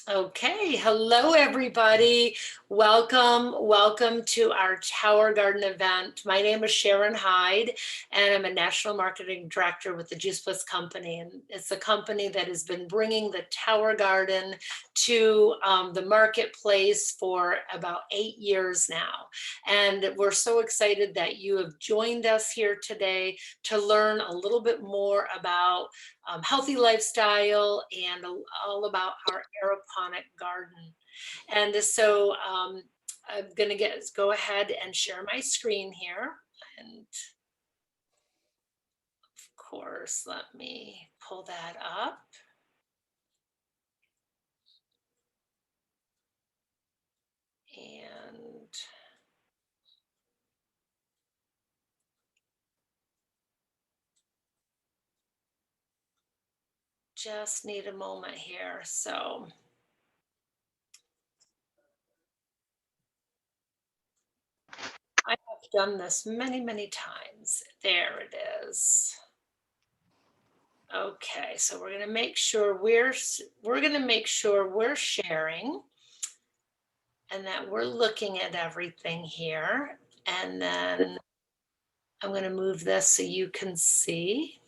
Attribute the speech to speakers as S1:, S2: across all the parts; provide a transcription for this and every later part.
S1: Okay, hello everybody. Welcome to our Tower Garden event. My name is Sharon Hyde, and I'm a National Marketing Director with the Juice Plus Company. And it's a company that has been bringing the Tower Garden to the marketplace for about 8 years now. And we're so excited that you have joined us here today to learn a little bit more about healthy lifestyle and all about our aeroponic garden. And so I'm gonna go ahead and share my screen here. And of course, let me pull that up. And just need a moment here. So I have done this many times. There it is. Okay, so we're gonna make sure we're sharing and that we're looking at everything here. And then I'm going to move this so you can see.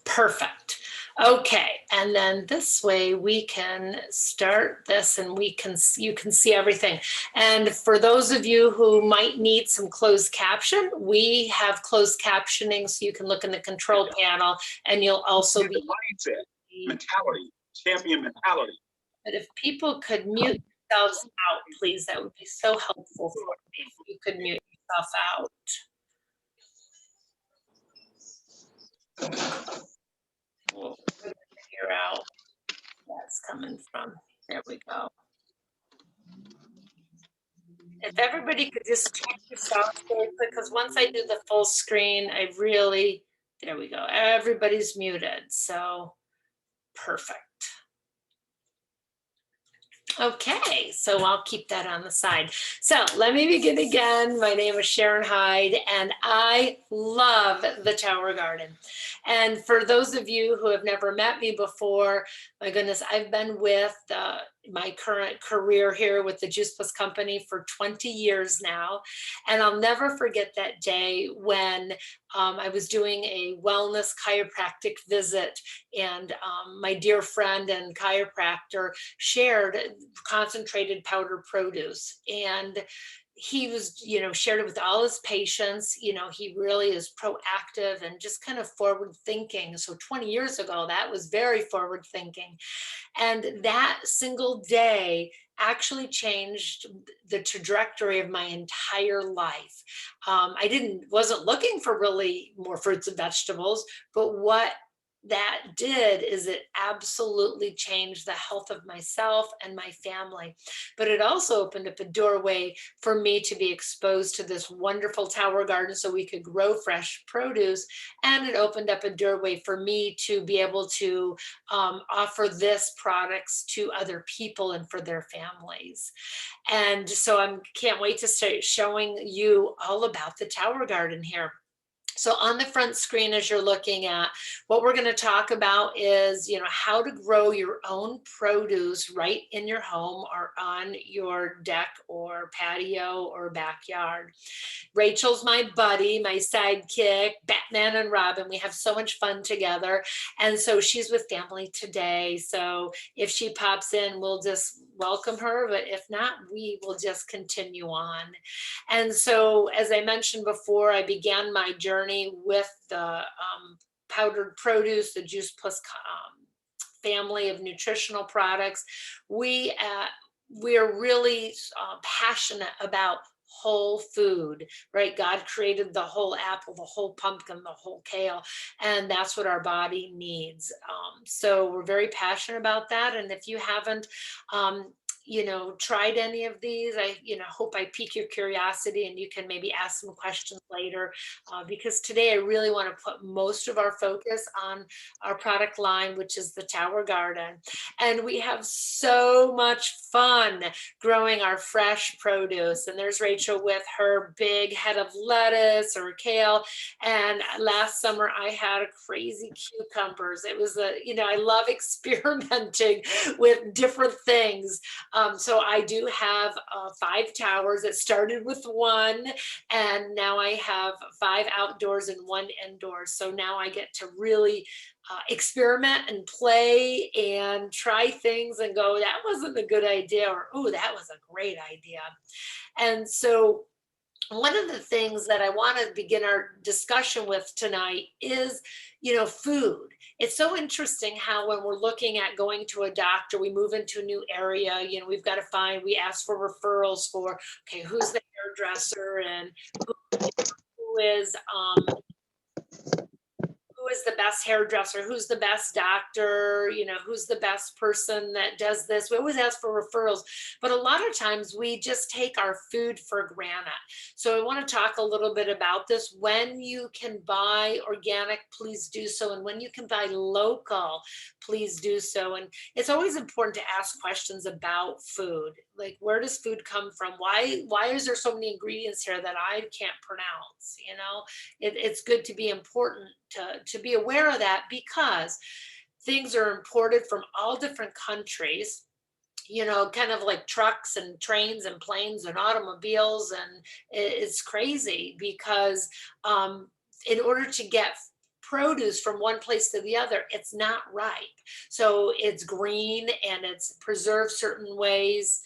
S1: Perfect. Okay, and then this way we can start this and you can see everything. And for those of you who might need some closed caption, we have closed captioning so you can look in the control panel and you'll also be
S2: mindset, mentality, champion mentality.
S1: But if people could mute themselves out, please, that would be so helpful for me if you could mute yourself out. We'll figure out where that's coming from. There we go. If everybody could just check yourself really quick, because once I do the full screen, there we go. Everybody's muted, so perfect. Okay, so I'll keep that on the side. So let me begin again. My name is Sharon Hyde, and I love the Tower Garden. And for those of you who have never met me before, my goodness, I've been with my current career here with the Juice Plus Company for 20 years now. And I'll never forget that day when I was doing a wellness chiropractic visit, and my dear friend and chiropractor shared concentrated powder produce. And he was, shared it with all his patients. He really is proactive and just kind of forward thinking. So 20 years ago, that was very forward thinking. And that single day actually changed the trajectory of my entire life. Wasn't looking for really more fruits and vegetables, but what that did is it absolutely changed the health of myself and my family. But it also opened up a doorway for me to be exposed to this wonderful Tower Garden so we could grow fresh produce. And it opened up a doorway for me to be able to offer this products to other people and for their families. And so I can't wait to start showing you all about the Tower Garden here. So on the front screen, as you're looking at, what we're going to talk about is, how to grow your own produce right in your home or on your deck or patio or backyard. Rachel's my buddy, my sidekick, Batman and Robin. We have so much fun together. And so she's with family today. So if she pops in, we'll just welcome her. But if not, we will just continue on. And so, as I mentioned before, I began my journey with the powdered produce, the Juice Plus family of nutritional products. We are really passionate about whole food, right? God created the whole apple, the whole pumpkin, the whole kale, and that's what our body needs. So we're very passionate about that. And if you haven't, tried any of these, I, hope I pique your curiosity and you can maybe ask some questions later. Because today I really want to put most of our focus on our product line, which is the Tower Garden. And we have so much fun growing our fresh produce. And there's Rachel with her big head of lettuce or kale. And last summer I had crazy cucumbers. It was I love experimenting with different things. So I do have 5 towers. It started with 1, and now I have 5 outdoors and 1 indoors. So now I get to really experiment and play and try things and go, that wasn't a good idea, or oh, that was a great idea. And so one of the things that I want to begin our discussion with tonight is, food. It's so interesting how when we're looking at going to a doctor, we move into a new area, we've got to we ask for referrals for, okay, who's the hairdresser and who is who is the best hairdresser, who's the best doctor, who's the best person that does this. We always ask for referrals, but a lot of times we just take our food for granted. So I want to talk a little bit about this. When you can buy organic, please do so. And when you can buy local, please do so. And it's always important to ask questions about food. Like, where does food come from? Why is there so many ingredients here that I can't pronounce? It's good to be important to be aware of that, because things are imported from all different countries, kind of like trucks and trains and planes and automobiles. And it's crazy because in order to get produce from one place to the other, it's not ripe. So it's green and it's preserved certain ways.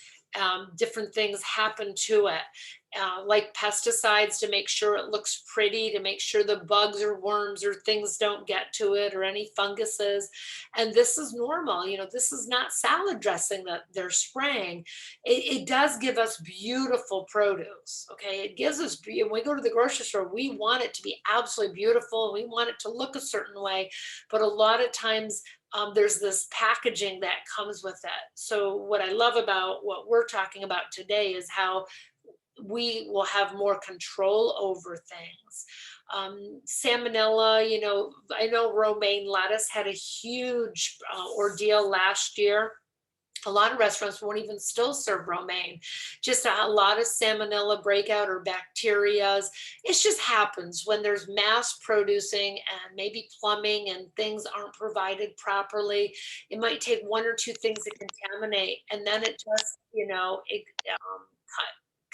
S1: Different things happen to it. Like pesticides, to make sure it looks pretty, to make sure the bugs or worms or things don't get to it, or any funguses. And this is normal. This is not salad dressing that they're spraying. It does give us beautiful produce. Okay. It gives us, when we go to the grocery store, we want it to be absolutely beautiful. And we want it to look a certain way. But a lot of times, there's this packaging that comes with it. So what I love about what we're talking about today is how we will have more control over things. Salmonella, I know romaine lettuce had a huge ordeal last year. A lot of restaurants won't even still serve romaine. Just a lot of salmonella breakout or bacterias. It just happens when there's mass producing and maybe plumbing and things aren't provided properly. It might take 1 or 2 things to contaminate, and then it just, it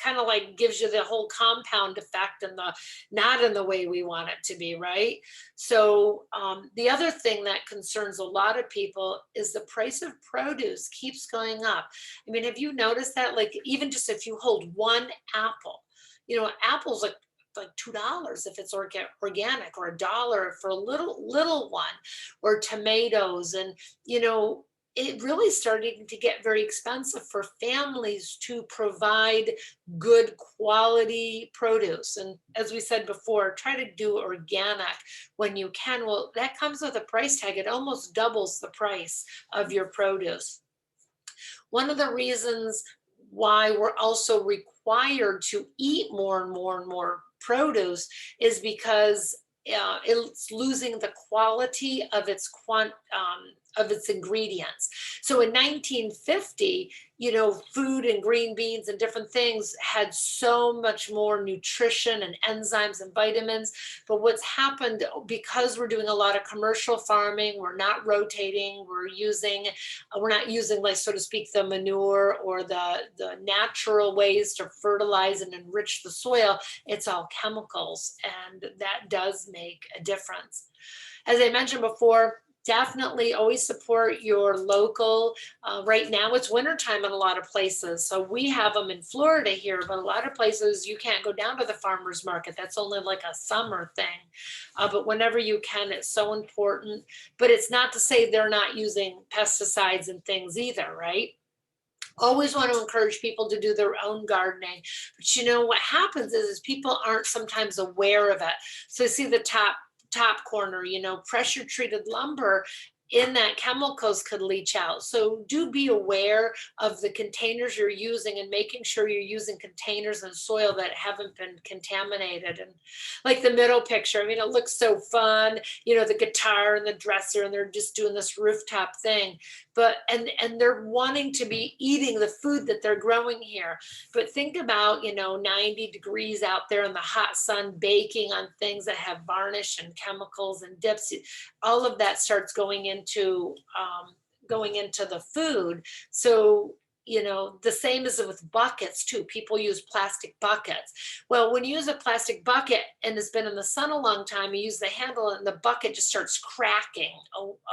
S1: kind of like gives you the whole compound effect, and not in the way we want it to be, right? So the other thing that concerns a lot of people is the price of produce keeps going up. I mean, have you noticed that? Like, even just if you hold 1 apple, apples like $2 if it's organic, or $1 for a little one, or tomatoes. And it really started to get very expensive for families to provide good quality produce. And as we said before, try to do organic when you can. Well, that comes with a price tag. It almost doubles the price of your produce. One of the reasons why we're also required to eat more and more and more produce is because it's losing the quality of its ingredients. So in 1950, food and green beans and different things had so much more nutrition and enzymes and vitamins. But what's happened, because we're doing a lot of commercial farming, we're not rotating, we're not using, like, so to speak, the manure or the natural ways to fertilize and enrich the soil. It's all chemicals, and that does make a difference. As I mentioned before, definitely always support your local. Right now it's wintertime in a lot of places. So we have them in Florida here, but a lot of places you can't go down to the farmer's market. That's only like a summer thing. But whenever you can, it's so important. But it's not to say they're not using pesticides and things either, right? Always want to encourage people to do their own gardening. But what happens is people aren't sometimes aware of it. So see the top corner, pressure treated lumber. in that chemicals could leach out. So do be aware of the containers you're using and making sure you're using containers and soil that haven't been contaminated. And like the middle picture, I mean, it looks so fun, you know, the guitar and the dresser, and they're just doing this rooftop thing. But and they're wanting to be eating the food that they're growing here. But think about, you know, 90 degrees out there in the hot sun, baking on things that have varnish and chemicals and dips. All of that starts going into the food. So, you know, the same as with buckets too. People use plastic buckets. Well, when you use a plastic bucket and it's been in the sun a long time, you use the handle and the bucket just starts cracking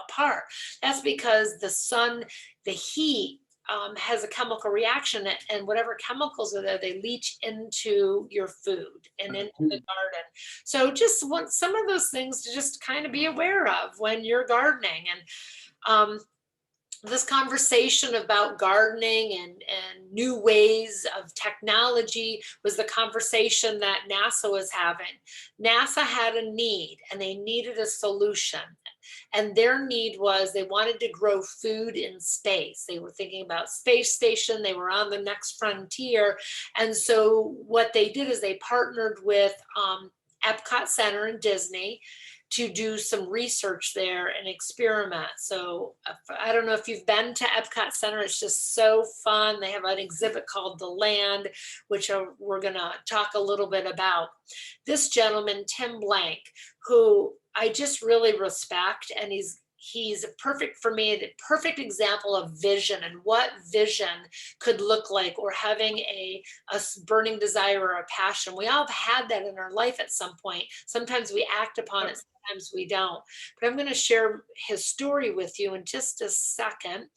S1: apart. That's because the sun, the heat, has a chemical reaction, and whatever chemicals are there, they leach into your food and into the garden. So just want some of those things to just kind of be aware of when you're gardening. And this conversation about gardening and new ways of technology was the conversation that NASA was having. NASA had a need and they needed a solution. And their need was they wanted to grow food in space. They were thinking about space station. They were on the next frontier. And so what they did is they partnered with Epcot Center and Disney to do some research there and experiment. So I don't know if you've been to Epcot Center, it's just so fun. They have an exhibit called The Land, which we're gonna talk a little bit about. This gentleman, Tim Blank, who I just really respect, and he's perfect for me, a perfect example of vision and what vision could look like, or having a burning desire or a passion. We all have had that in our life at some point. Sometimes we act upon it, sometimes we don't. But I'm going to share his story with you in just a second,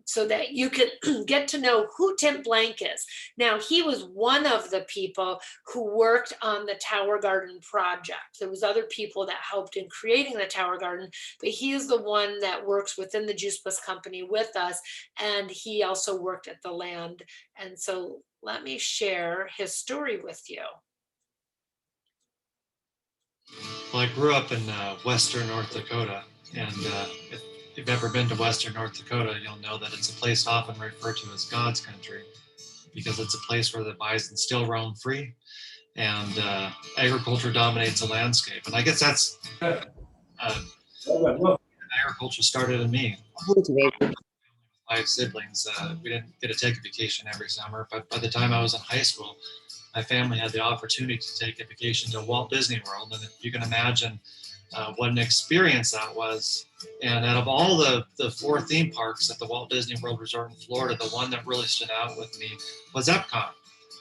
S1: so that you can get to know who Tim Blank is. Now, he was one of the people who worked on the Tower Garden project. There was other people that helped in creating the Tower Garden, but he is the one that works within the Juice Plus Company with us, and he also worked at the Land. And so let me share his story with you.
S3: Well, I grew up in western North Dakota, and if you've ever been to western North Dakota, you'll know that it's a place often referred to as God's country, because it's a place where the bison still roam free, and agriculture dominates the landscape. And I guess that's agriculture started in me. 5 siblings. We didn't get to take a vacation every summer, but by the time I was in high school, my family had the opportunity to take a vacation to Walt Disney World. And if you can imagine what an experience that was. And out of all the 4 theme parks at the Walt Disney World Resort in Florida, the one that really stood out with me was Epcot,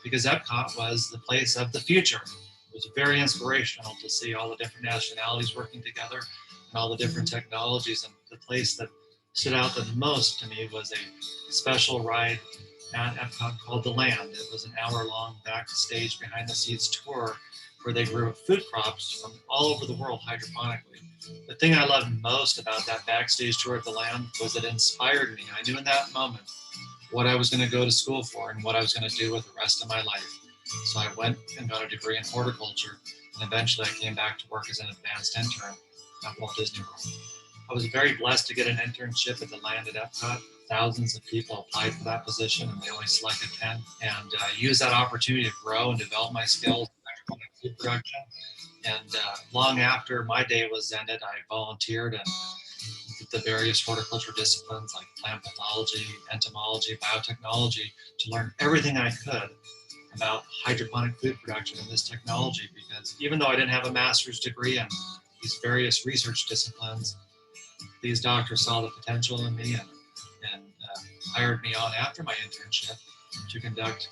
S3: because Epcot was the place of the future. It was very inspirational to see all the different nationalities working together and all the different technologies. And the place that stood out the most to me was a special ride at Epcot called The Land. It was an hour-long backstage, behind-the-scenes tour where they grew food crops from all over the world hydroponically. The thing I loved most about that backstage tour of The Land was it inspired me. I knew in that moment what I was going to go to school for and what I was going to do with the rest of my life. So I went and got a degree in horticulture, and eventually I came back to work as an advanced intern at Walt Disney World. I was very blessed to get an internship at The Land at Epcot. Thousands of people applied for that position, and they only selected 10. And used that opportunity to grow and develop my skills in hydroponic food production. And long after my day was ended, I volunteered and the various horticulture disciplines like plant pathology, entomology, biotechnology, to learn everything I could about hydroponic food production and this technology. Because even though I didn't have a master's degree in these various research disciplines, these doctors saw the potential in me and hired me on after my internship to conduct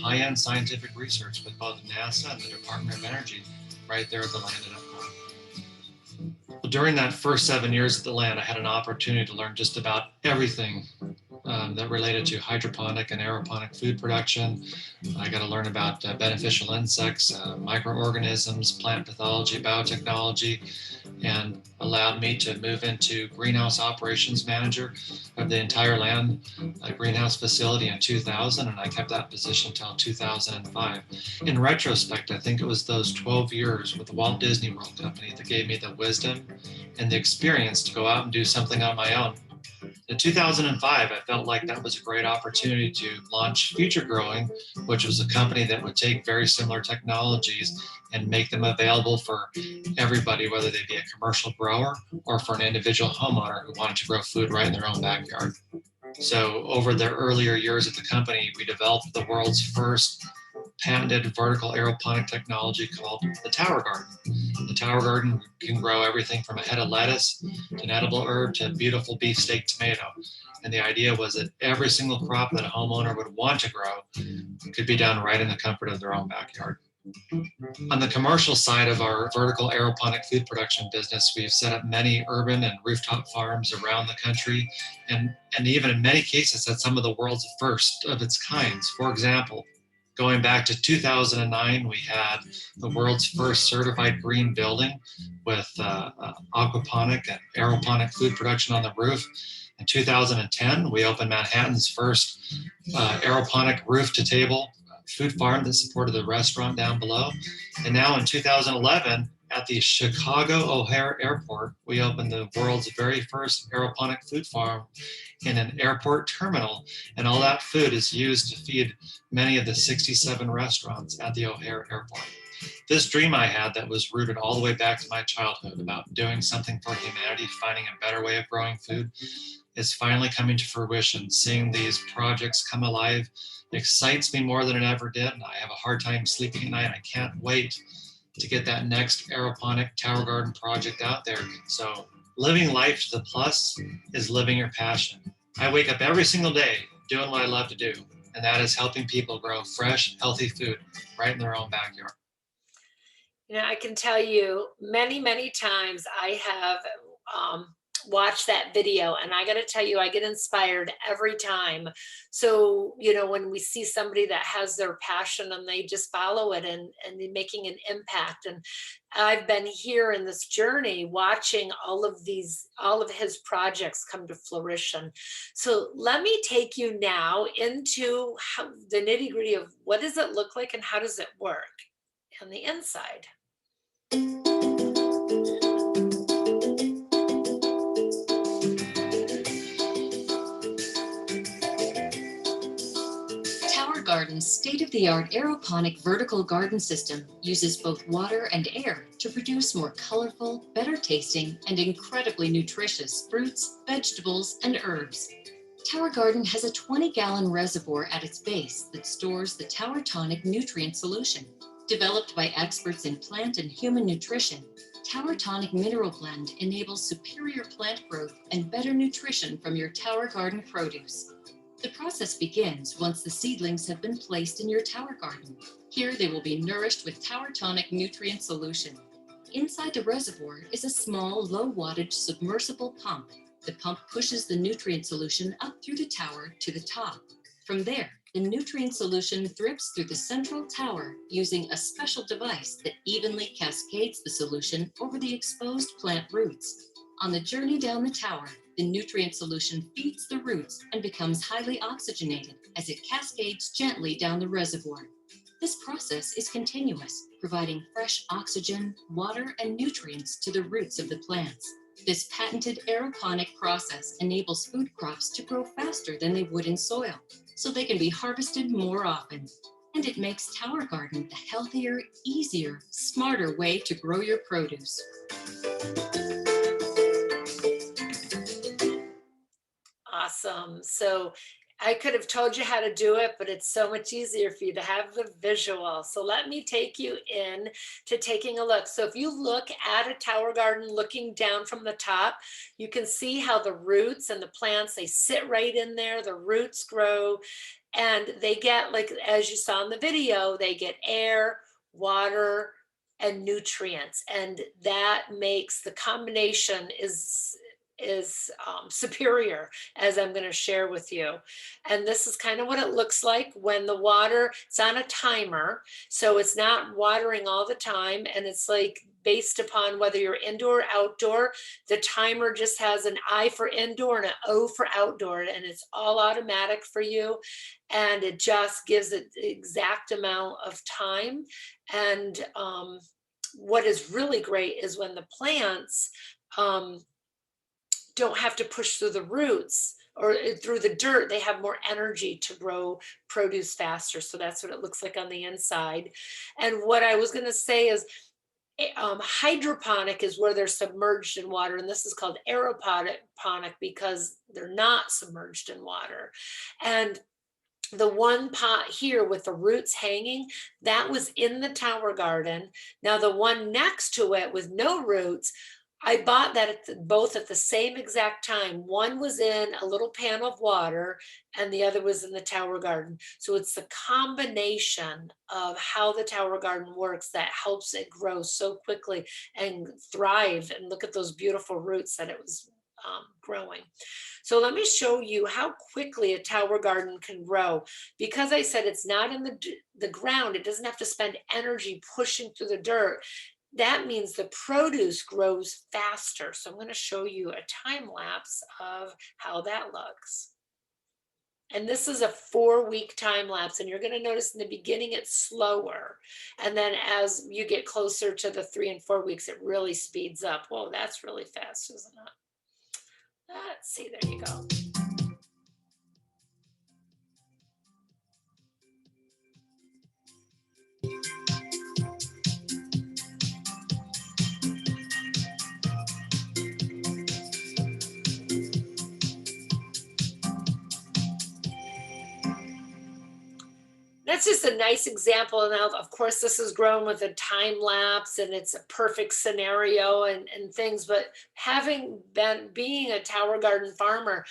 S3: high-end scientific research with both NASA and the Department of Energy right there at the Land at Epcot. During that first 7 years at the Land, I had an opportunity to learn just about everything that related to hydroponic and aeroponic food production. I got to learn about beneficial insects, microorganisms, plant pathology, biotechnology. and allowed me to move into greenhouse operations manager of the entire land greenhouse facility in 2000, and I kept that position until 2005. In retrospect, I think it was those 12 years with the Walt Disney World Company that gave me the wisdom and the experience to go out and do something on my own. In 2005, I felt like that was a great opportunity to launch Future Growing, which was a company that would take very similar technologies and make them available for everybody, whether they be a commercial grower or for an individual homeowner who wanted to grow food right in their own backyard. So over the earlier years at the company, we developed the world's first patented vertical aeroponic technology called the Tower Garden. The Tower Garden can grow everything from a head of lettuce to an edible herb to a beautiful beefsteak tomato. And the idea was that every single crop that a homeowner would want to grow could be done right in the comfort of their own backyard. On the commercial side of our vertical aeroponic food production business, we've set up many urban and rooftop farms around the country, and even in many cases had some of the world's first of its kinds. For example, going back to 2009, we had the world's first certified green building with aquaponic and aeroponic food production on the roof. In 2010, we opened Manhattan's first aeroponic roof-to-table food farm that supported the restaurant down below. And now in 2011, at the Chicago O'Hare Airport, we opened the world's very first aeroponic food farm in an airport terminal. And all that food is used to feed many of the 67 restaurants at the O'Hare Airport. This dream I had that was rooted all the way back to my childhood about doing something for humanity, finding a better way of growing food, is finally coming to fruition. Seeing these projects come alive excites me more than it ever did. I have a hard time sleeping at night. I can't wait to get that next aeroponic Tower Garden project out there. So living life to the plus is living your passion. I wake up every single day doing what I love to do, and that is helping people grow fresh, healthy food right in their own backyard.
S1: You know, I can tell you many, many times I have watched that video, and I got to tell you, I get inspired every time. So, you know, when we see somebody that has their passion and they just follow it and they're making an impact. And I've been here in this journey watching all of his projects come to fruition. So let me take you now into the nitty gritty of what does it look like and how does it work on the inside.
S4: Tower Garden's state-of-the-art aeroponic vertical garden system uses both water and air to produce more colorful, better tasting, and incredibly nutritious fruits, vegetables, and herbs. Tower Garden has a 20-gallon reservoir at its base that stores the Tower Tonic nutrient solution. Developed by experts in plant and human nutrition, Tower Tonic Mineral Blend enables superior plant growth and better nutrition from your Tower Garden produce. The process begins once the seedlings have been placed in your Tower Garden. Here they will be nourished with Tower Tonic nutrient solution. Inside the reservoir is a small, low-wattage submersible pump. The pump pushes the nutrient solution up through the tower to the top. From there, the nutrient solution drips through the central tower using a special device that evenly cascades the solution over the exposed plant roots. On the journey down the tower, the nutrient solution feeds the roots and becomes highly oxygenated as it cascades gently down the reservoir. This process is continuous, providing fresh oxygen, water, and nutrients to the roots of the plants. This patented aeroponic process enables food crops to grow faster than they would in soil, so they can be harvested more often. And it makes Tower Garden the healthier, easier, smarter way to grow your produce.
S1: Awesome. So I could have told you how to do it, but it's so much easier for you to have the visual. So let me take you in to taking a look. So if you look at a Tower Garden looking down from the top, you can see how the roots and the plants, they sit right in there, the roots grow, and they get, like, as you saw in the video, they get air, water, and nutrients. And that makes the combination is superior, as I'm going to share with you. And this is kind of what it looks like when the water, it's on a timer, so it's not watering all the time, and it's like based upon whether you're indoor or outdoor. The timer just has an I for indoor and an O for outdoor, and it's all automatic for you, and it just gives it the exact amount of time. And what is really great is when the plants don't have to push through the roots or through the dirt, they have more energy to grow produce faster. So that's what it looks like on the inside. And what I was going to say is hydroponic is where they're submerged in water, and this is called aeroponic because they're not submerged in water. And the one pot here with the roots hanging, that was in the tower garden. Now the one next to it with no roots, I bought that both at the same exact time. One was in a little pan of water and the other was in the tower garden. So it's the combination of how the tower garden works that helps it grow so quickly and thrive. And look at those beautiful roots that it was growing. So let me show you how quickly a tower garden can grow. Because I said it's not in the ground, it doesn't have to spend energy pushing through the dirt. That means the produce grows faster. So I'm going to show you a time lapse of how that looks. And this is a 4-week time lapse. And you're going to notice in the beginning it's slower. And then as you get closer to the 3 and 4 weeks, it really speeds up. Whoa, that's really fast, isn't it? Let's see, there you go. That's just a nice example. Now, of course, this is grown with a time lapse and it's a perfect scenario and things, but being a tower garden farmer,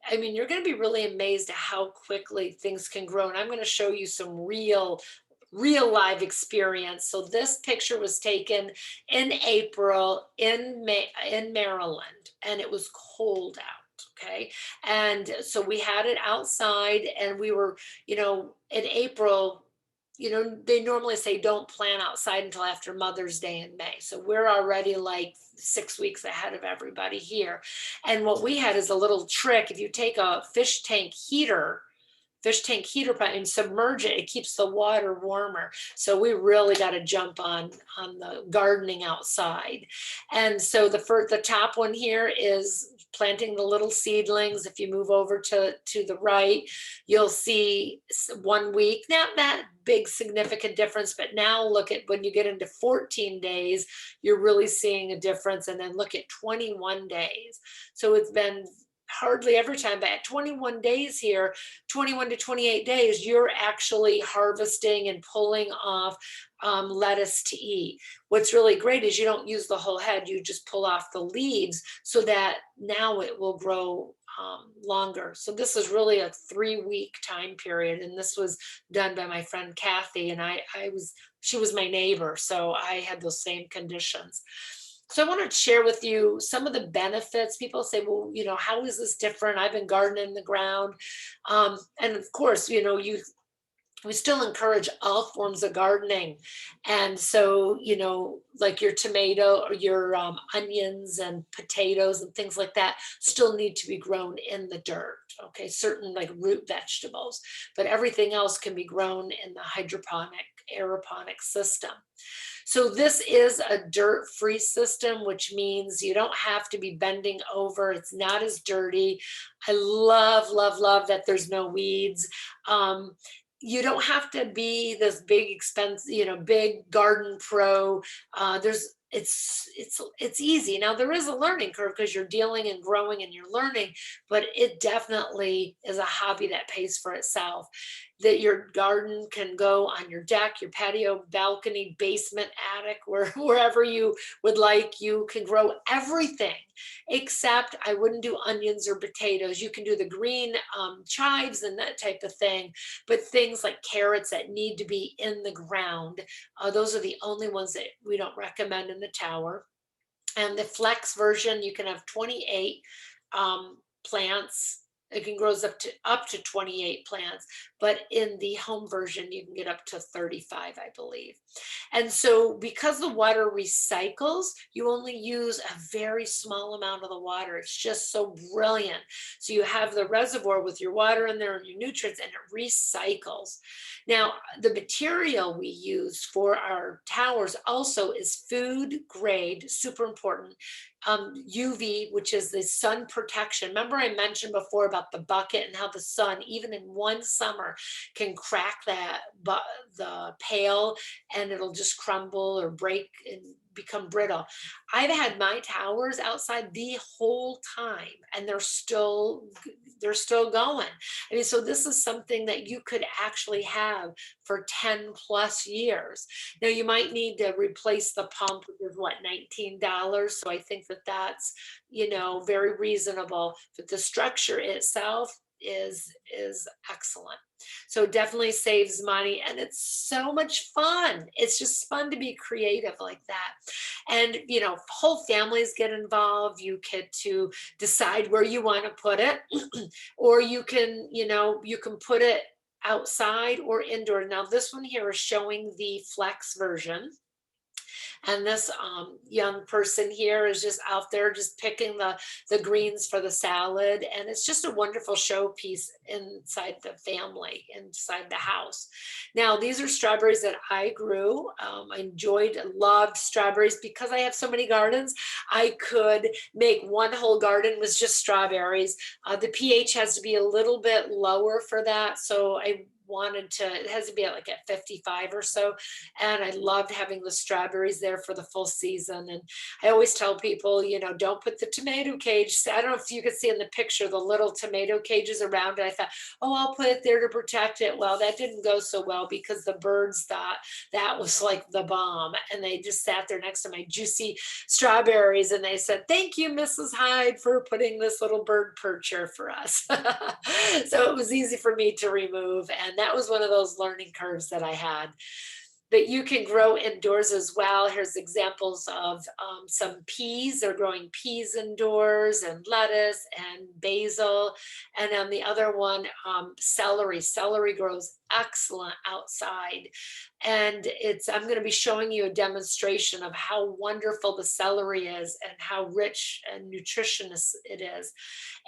S1: I mean, you're going to be really amazed at how quickly things can grow. And I'm going to show you some real live experience. So this picture was taken in April in Maryland, and it was cold out. Okay. And so we had it outside and we were, in April, they normally say don't plant outside until after Mother's Day in May. So we're already like 6 weeks ahead of everybody here. And what we had is a little trick. If you take a fish tank heater pot and submerge it, it keeps the water warmer. So we really got to jump on the gardening outside. And so the top one here is planting the little seedlings. If you move over to the right, you'll see 1 week, not that big significant difference, but now look at when you get into 14 days, you're really seeing a difference. And then look at 21 days. So it's been hardly every time, but at 21 days here, 21 to 28 days, you're actually harvesting and pulling off lettuce to eat. What's really great is you don't use the whole head, you just pull off the leaves so that now it will grow longer. So this is really a 3-week time period. And this was done by my friend Kathy, and she was my neighbor. So I had those same conditions. So I want to share with you some of the benefits. People say, well, how is this different? I've been gardening in the ground. And of course, we still encourage all forms of gardening. And so, like your tomato or your onions and potatoes and things like that still need to be grown in the dirt. Okay, certain like root vegetables, but everything else can be grown in the aeroponic system. So this is a dirt-free system, which means you don't have to be bending over. It's not as dirty. I love that there's no weeds. You don't have to be this big expense, big garden pro. It's easy. Now there is a learning curve because you're dealing and growing and you're learning, but it definitely is a hobby that pays for itself. That your garden can go on your deck, your patio, balcony, basement, attic, wherever you would like. You can grow everything except I wouldn't do onions or potatoes. You can do the green chives and that type of thing, but things like carrots that need to be in the ground, those are the only ones that we don't recommend in the tower. And the flex version, you can have 28 plants. It can grow up to 28 plants, but in the home version, you can get up to 35, I believe. And so because the water recycles, you only use a very small amount of the water. It's just so brilliant. So you have the reservoir with your water in there and your nutrients, and it recycles. Now, the material we use for our towers also is food grade, super important. UV, which is the sun protection. Remember I mentioned before about the bucket and how the sun, even in one summer, can crack the pail and it'll just crumble or break and become brittle. I've had my towers outside the whole time and they're still going. I mean, so this is something that you could actually have for 10 plus years. Now you might need to replace the pump, which is what, $19. So I think that that's, very reasonable, but the structure itself is excellent. So it definitely saves money and it's so much fun. It's just fun to be creative like that. And whole families get involved. You get to decide where you want to put it, or you can put it outside or indoor. Now this one here is showing the flex version. And this young person here is just out there just picking the greens for the salad. And it's just a wonderful showpiece inside the family, inside the house. Now, these are strawberries that I grew. I loved strawberries because I have so many gardens. I could make one whole garden with just strawberries. The pH has to be a little bit lower for that. So it has to be at 55 or so. And I loved having the strawberries there for the full season. And I always tell people, don't put the tomato cage. I don't know if you could see in the picture, the little tomato cages around it. I thought, oh, I'll put it there to protect it. Well, that didn't go so well because the birds thought that was like the bomb. And they just sat there next to my juicy strawberries. And they said, thank you, Mrs. Hyde, for putting this little bird percher for us. So it was easy for me to remove. And that was one of those learning curves that I had. But you can grow indoors as well. Here's examples of some peas. They're growing peas indoors, and lettuce and basil. And on the other one, celery. Celery grows excellent outside. And I'm going to be showing you a demonstration of how wonderful the celery is and how rich and nutritious it is.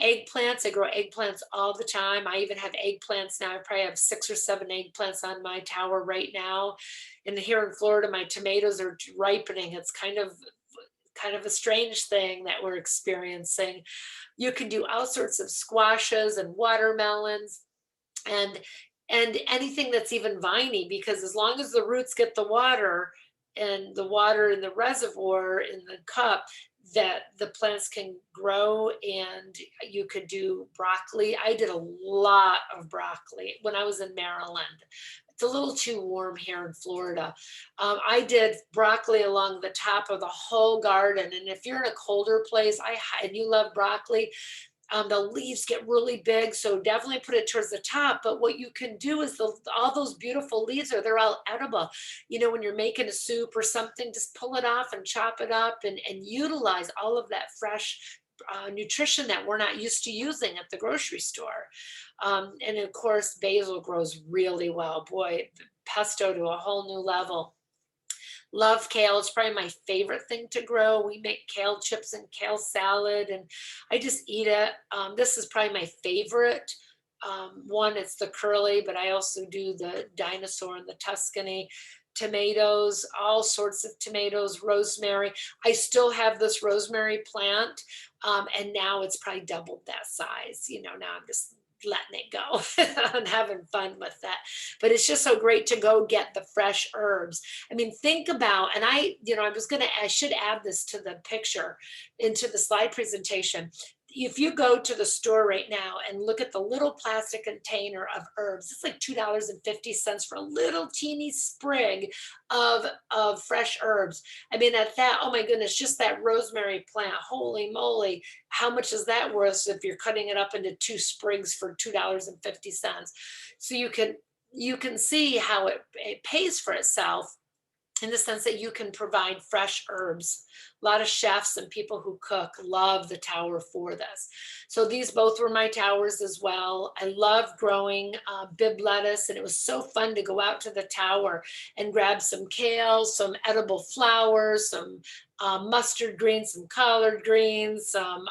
S1: Eggplants, I grow eggplants all the time. I even have eggplants now. I probably have 6 or 7 eggplants on my tower right now. And here in Florida, my tomatoes are ripening. It's kind of a strange thing that we're experiencing. You can do all sorts of squashes and watermelons and anything that's even viney, because as long as the roots get the water and the water in the reservoir in the cup, that the plants can grow. And you could do broccoli. I did a lot of broccoli when I was in Maryland. It's a little too warm here in Florida. I did broccoli along the top of the whole garden. And if you're in a colder place, and you love broccoli, the leaves get really big, so definitely put it towards the top. But what you can do is all those beautiful leaves they're all edible. When you're making a soup or something, just pull it off and chop it up and utilize all of that fresh nutrition that we're not used to using at the grocery store. And of course, basil grows really well. Boy, pesto to a whole new level. Love kale. It's probably my favorite thing to grow. We make kale chips and kale salad, and I just eat it. This is probably my favorite one. It's the curly, but I also do the dinosaur and the Tuscany. Tomatoes, all sorts of tomatoes, rosemary. I still have this rosemary plant, and now it's probably doubled that size. Now I'm just letting it go and having fun with that. But it's just so great to go get the fresh herbs. I mean, think about, and I should add this to the picture, into the slide presentation. If you go to the store right now and look at the little plastic container of herbs, it's like $2.50 for a little teeny sprig of fresh herbs. I mean, at that, oh my goodness, just that rosemary plant, holy moly, how much is that worth if you're cutting it up into 2 sprigs for $2.50? So you can see how it pays for itself. in the sense that you can provide fresh herbs. A lot of chefs and people who cook love the tower for this. So these both were my towers as well. I love growing bib lettuce, and it was so fun to go out to the tower and grab some kale, some edible flowers, some mustard greens, some collard greens, some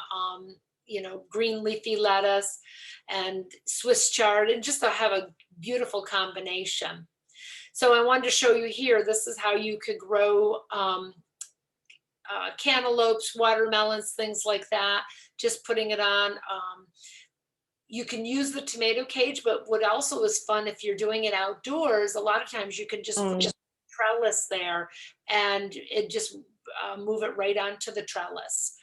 S1: green leafy lettuce and Swiss chard, and just to have a beautiful combination. So I wanted to show you here, this is how you could grow cantaloupes, watermelons, things like that, just putting it on. You can use the tomato cage, but what also is fun if you're doing it outdoors, a lot of times you can just put a trellis there and it just move it right onto the trellis.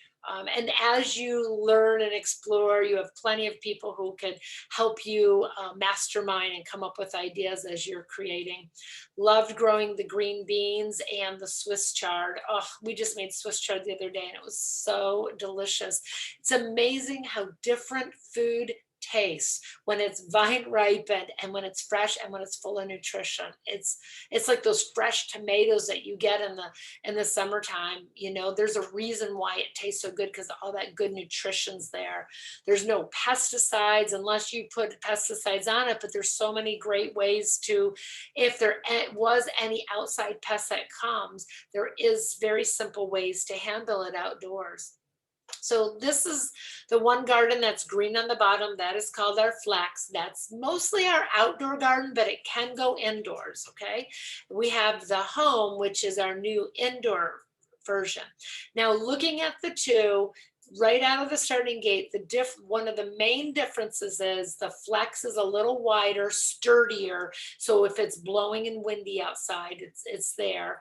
S1: And as you learn and explore, you have plenty of people who can help you mastermind and come up with ideas as you're creating. Loved growing the green beans and the Swiss chard. Oh, we just made Swiss chard the other day and it was so delicious. It's amazing how different food tastes when it's vine ripened and when it's fresh and when it's full of nutrition. It's like those fresh tomatoes that you get in the summertime. There's a reason why it tastes so good, because all that good nutrition's there. There's no pesticides unless you put pesticides on it, but there's so many great ways to, if there was any outside pest that comes, there is very simple ways to handle it outdoors. So this is the one garden that's green on the bottom. That is called our flax. That's mostly our outdoor garden, but it can go indoors, okay? We have the home, which is our new indoor version. Now, looking at the two, right out of the starting gate, one of the main differences is the flex is a little wider, sturdier. So if it's blowing and windy outside, it's there.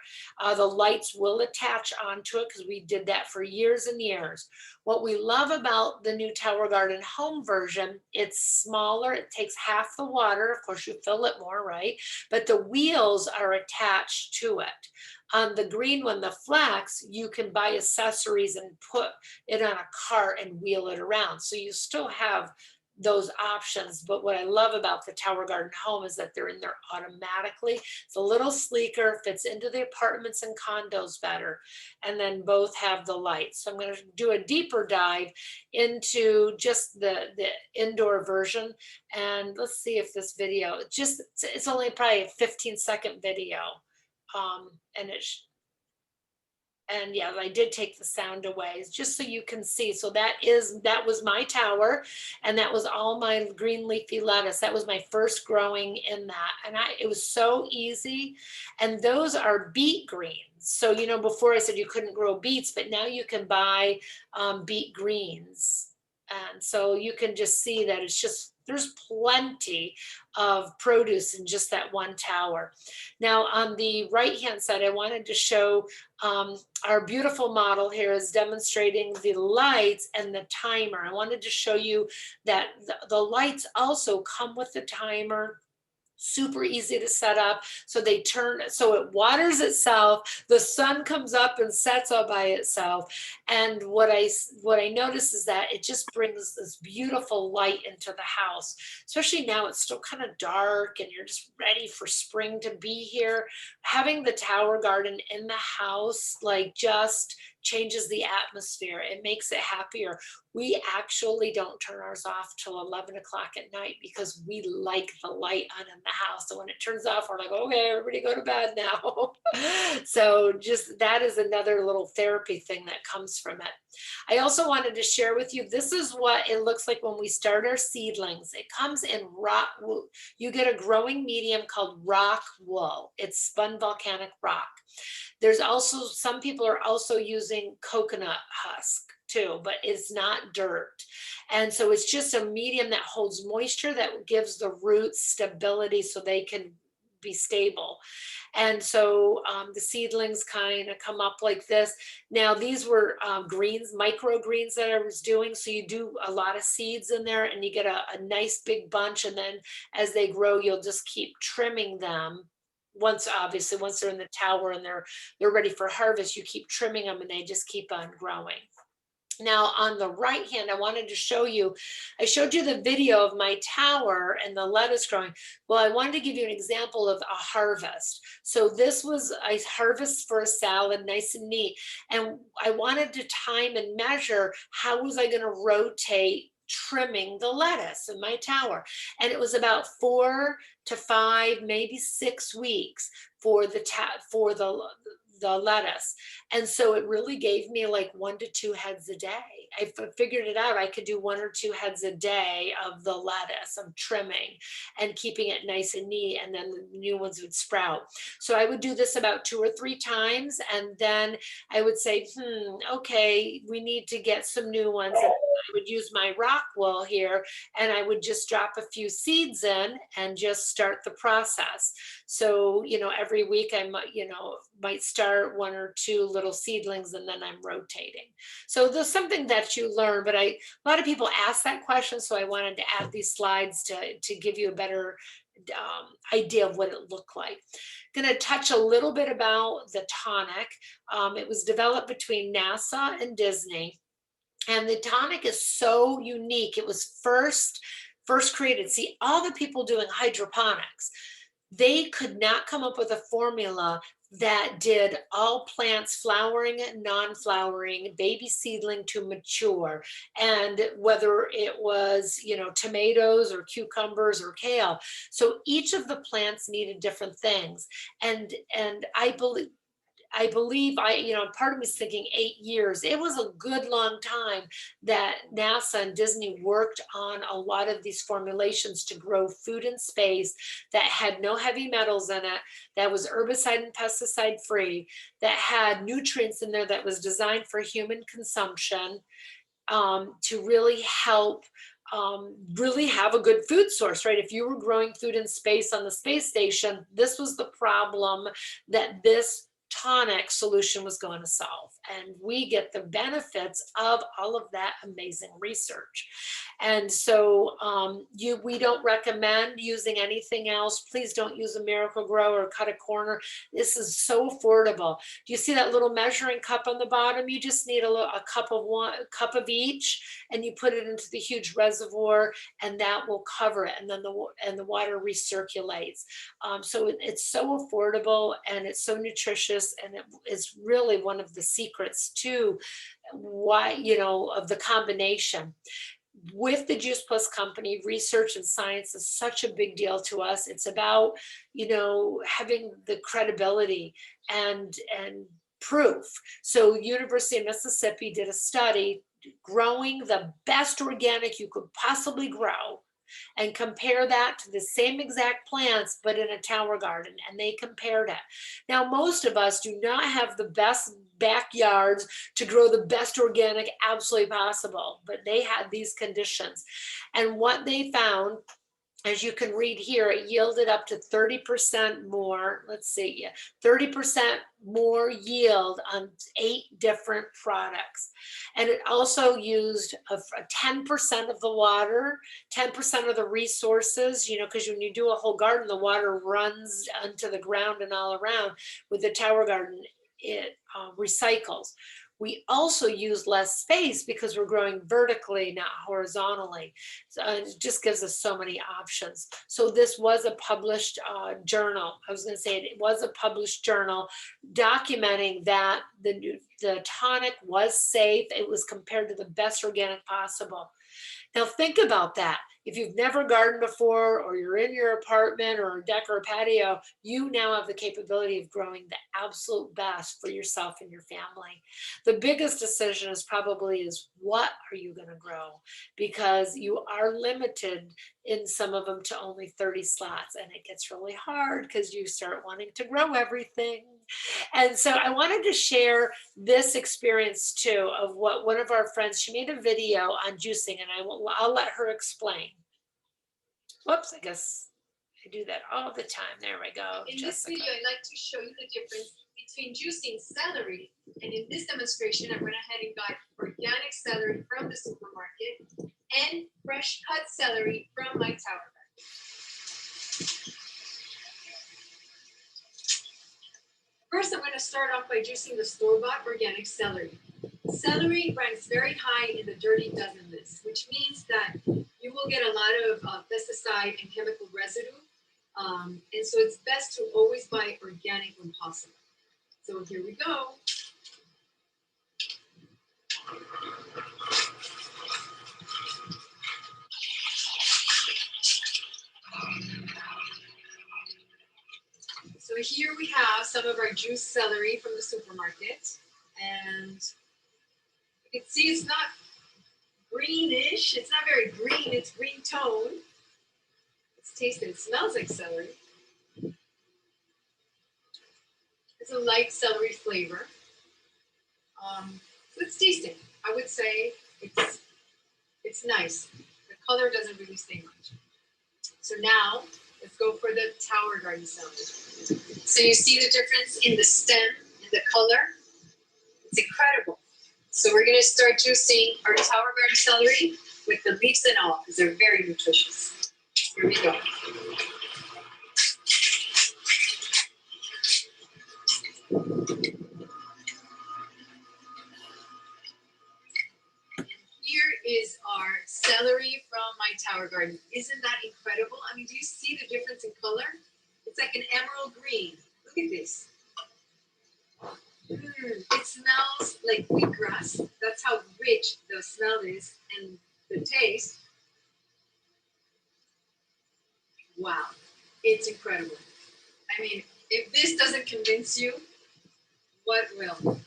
S1: The lights will attach onto it because we did that for years and years. What we love about the new Tower Garden home version, it's smaller. It takes half the water. Of course, you fill it more, right? But the wheels are attached to it. On the green one, the flax, you can buy accessories and put it on a cart and wheel it around. So you still have those options. But what I love about the Tower Garden home is that they're in there automatically. It's a little sleeker, fits into the apartments and condos better. And then both have the lights. So I'm going to do a deeper dive into just the indoor version. And let's see if this video, it's only probably a 15-second video. And yeah, I did take the sound away just so you can see. So that was my tower, and that was all my green leafy lettuce. That was my first growing in that, and it was so easy. And those are beet greens. So before I said you couldn't grow beets, but now you can buy beet greens, and so you can just see that there's plenty of produce in just that one tower. Now on the right hand side, I wanted to show our beautiful model here is demonstrating the lights and the timer. I wanted to show you that the lights also come with the timer. Super easy to set up. So they turn, so it waters itself. The sun comes up and sets all by itself. And what I notice is that it just brings this beautiful light into the house, especially now it's still kind of dark and you're just ready for spring to be here. Having the Tower Garden in the house, just changes the atmosphere. It makes it happier. We actually don't turn ours off till 11 o'clock at night because we like the light on in the house. So when it turns off, we're like, okay, everybody go to bed now. So just that is another little therapy thing that comes from it. I also wanted to share with you, this is what it looks like when we start our seedlings. It comes in rock. You get a growing medium called rock wool. It's spun volcanic rock. There's also, some people are also using coconut husk too, but it's not dirt. And so it's just a medium that holds moisture that gives the roots stability so they can be stable. And so the seedlings kind of come up like this. Now these were greens, microgreens that I was doing. So you do a lot of seeds in there and you get a nice big bunch. And then as they grow, you'll just keep trimming them. Once they're in the tower and they're ready for harvest, you keep trimming them and they just keep on growing. Now on the right hand, I wanted to show you, I showed you the video of my tower and the lettuce growing. Well, I wanted to give you an example of a harvest. So this was a harvest for a salad, nice and neat. And I wanted to time and measure how was I going to rotate trimming the lettuce in my tower. And it was about 4 to 5, maybe 6 weeks for the lettuce. And so it really gave me like 1 to 2 heads a day. I figured it out. I could do 1 or 2 heads a day of the lettuce, of trimming and keeping it nice and neat. And then the new ones would sprout. So I would do this about 2 or 3 times. And then I would say, okay, we need to get some new ones. And I would use my rock wool here and I would just drop a few seeds in and just start the process. So, every week I might start 1 or 2 little seedlings and then I'm rotating. So there's something that you learn, but a lot of people ask that question. So I wanted to add these slides to give you a better idea of what it looked like. Going to touch a little bit about the tonic. It was developed between NASA and Disney. And the tonic is so unique. It was first created. See, all the people doing hydroponics, they could not come up with a formula that did all plants flowering and non-flowering, baby seedling to mature, and whether it was tomatoes or cucumbers or kale. So each of the plants needed different things, and I believe part of me is thinking 8 years. It was a good long time that NASA and Disney worked on a lot of these formulations to grow food in space that had no heavy metals in it, that was herbicide and pesticide free, that had nutrients in there, that was designed for human consumption, to really help really have a good food source, right? If you were growing food in space on the space station, this was the problem that this tonic solution was going to solve. And we get the benefits of all of that amazing research. And so we don't recommend using anything else. Please don't use a Miracle Grow or Cut a Corner. This is so affordable. Do you see that little measuring cup on the bottom? You just need a cup of each, and you put it into the huge reservoir, and that will cover it. And then the water recirculates. So it's so affordable and it's so nutritious, and it is really one of the secrets to why, of the combination. With the Juice Plus company, research and science is such a big deal to us. It's about, having the credibility and proof. So University of Mississippi did a study growing the best organic you could possibly grow, and compare that to the same exact plants, but in a tower garden, and they compared it. Now, most of us do not have the best backyards to grow the best organic absolutely possible, but they had these conditions. And what they found, as you can read here, it yielded up to 30% more, 30% more yield on 8 different products. And it also used 10% of the water, 10% of the resources, because when you do a whole garden, the water runs onto the ground and all around. With the tower garden, it recycles. We also use less space because we're growing vertically, not horizontally. So it just gives us so many options. So this was a published journal. I was going to say it was a published journal documenting that the tonic was safe. It was compared to the best organic possible. Now think about that. If you've never gardened before, or you're in your apartment or a deck or a patio, you now have the capability of growing the absolute best for yourself and your family. The biggest decision is what are you going to grow? Because you are limited in some of them to only 30 slots, and it gets really hard because you start wanting to grow everything. And so I wanted to share this experience too, of what one of our friends, she made a video on juicing, and I'll let her explain. Whoops, I guess I do that all the time. There we go.
S5: In this video, I'd like to show you the difference between juicing celery, and in this demonstration, I went ahead and got organic celery from the supermarket and fresh cut celery from my tower garden. First, I'm going to start off by juicing the store-bought organic celery. Celery ranks very high in the dirty dozen list, which means that you will get a lot of pesticide and chemical residue. And so it's best to always buy organic when possible. So here we go. So here we have some of our juiced celery from the supermarket. And you can see it's not greenish. It's not very green. It's green tone. Let's taste it. It smells like celery. It's a light celery flavor. Let's taste it. I would say it's nice. The color doesn't really say much. So now let's go for the Tower Garden celery. So you see the difference in the stem and the color? It's incredible. So we're gonna start juicing our Tower Garden celery with the leaves and all, because they're very nutritious. Here we go. Here is our celery from my Tower Garden. Isn't that incredible? I mean, do you see the difference in color? It's like an emerald green. Look at this. It smells like wheatgrass. That's how rich the smell is, and the taste. Wow, it's incredible. I mean, if this doesn't convince you, what will?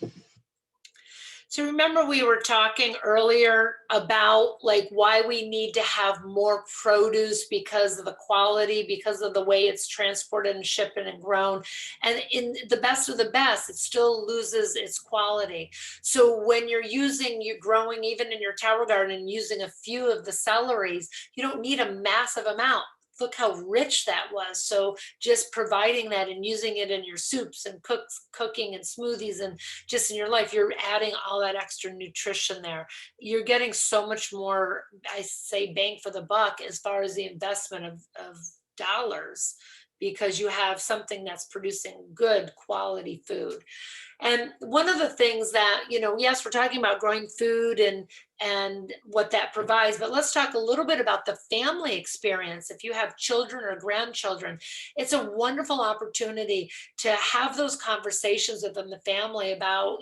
S1: So remember we were talking earlier about like why we need to have more produce because of the quality, because of the way it's transported and shipped and grown. And in the best of the best, it still loses its quality. So when you're growing even in your Tower Garden, using a few of the celeries, you don't need a massive amount. Look how rich that was. So just providing that and using it in your soups and cooking and smoothies and just in your life, you're adding all that extra nutrition there. You're getting so much more, I say, bang for the buck as far as the investment of dollars, because you have something that's producing good quality food. And one of the things that, yes, we're talking about growing food and what that provides, but let's talk a little bit about the family experience. If you have children or grandchildren, it's a wonderful opportunity to have those conversations within the family about,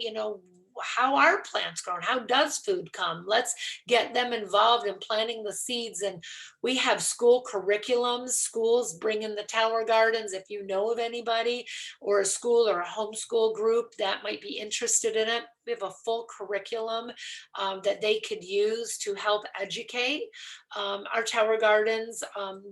S1: how are plants grown? How does food come? Let's get them involved in planting the seeds. And we have school curriculums. Schools bring in the Tower Gardens. If you know of anybody or a school or a homeschool group that might be interested in it, we have a full curriculum that they could use to help educate our Tower Gardens.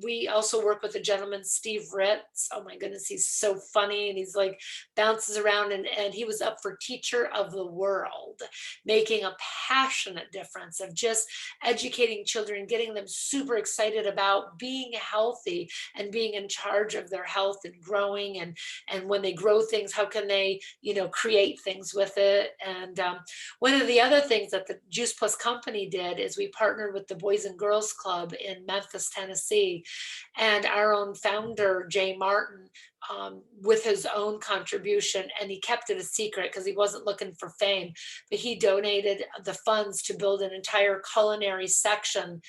S1: We also work with a gentleman, Steve Ritz. Oh my goodness, he's so funny, and he's like bounces around, and he was up for Teacher of the World, making a passionate difference of just educating children, getting them super excited about being healthy and being in charge of their health and growing, and when they grow things, how can they create things with it. And one of the other things that the Juice Plus company did is we partnered with the Boys and Girls Club in Memphis, Tennessee, and our own founder, Jay Martin, with his own contribution, and he kept it a secret because he wasn't looking for fame, but he donated the funds to build an entire culinary section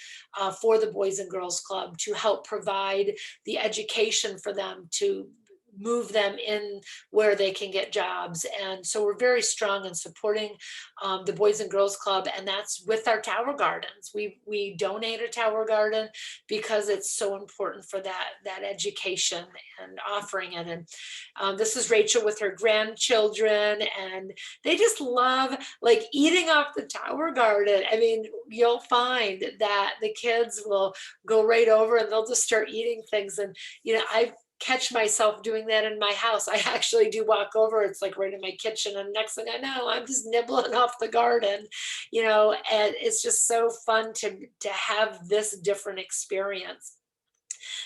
S1: for the Boys and Girls Club to help provide the education for them to move them in where they can get jobs. And so we're very strong in supporting the Boys and Girls Club, and that's with our Tower Gardens. We donate a Tower Garden because it's so important for that education and offering it. And this is Rachel with her grandchildren, and they just love like eating off the Tower Garden. I mean, you'll find that the kids will go right over and they'll just start eating things. And I catch myself doing that in my house. I actually do walk over, it's like right in my kitchen, and next thing I know, I'm just nibbling off the garden, and it's just so fun to have this different experience.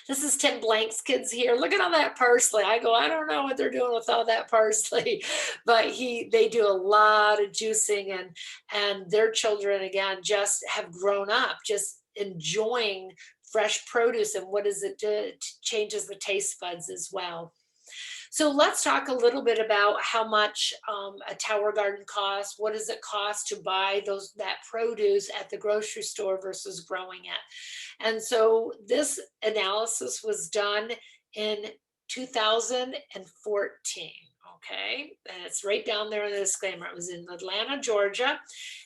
S1: This is Tim Blank's kids here. Look at all that parsley. I don't know what they're doing with all that parsley, but they do a lot of juicing, and their children, again, just have grown up just enjoying fresh produce. And what does it do? It changes the taste buds as well. So let's talk a little bit about how much a tower garden costs. What does it cost to buy that produce at the grocery store versus growing it? And so this analysis was done in 2014. Okay, and it's right down there in the disclaimer. It was in Atlanta, Georgia,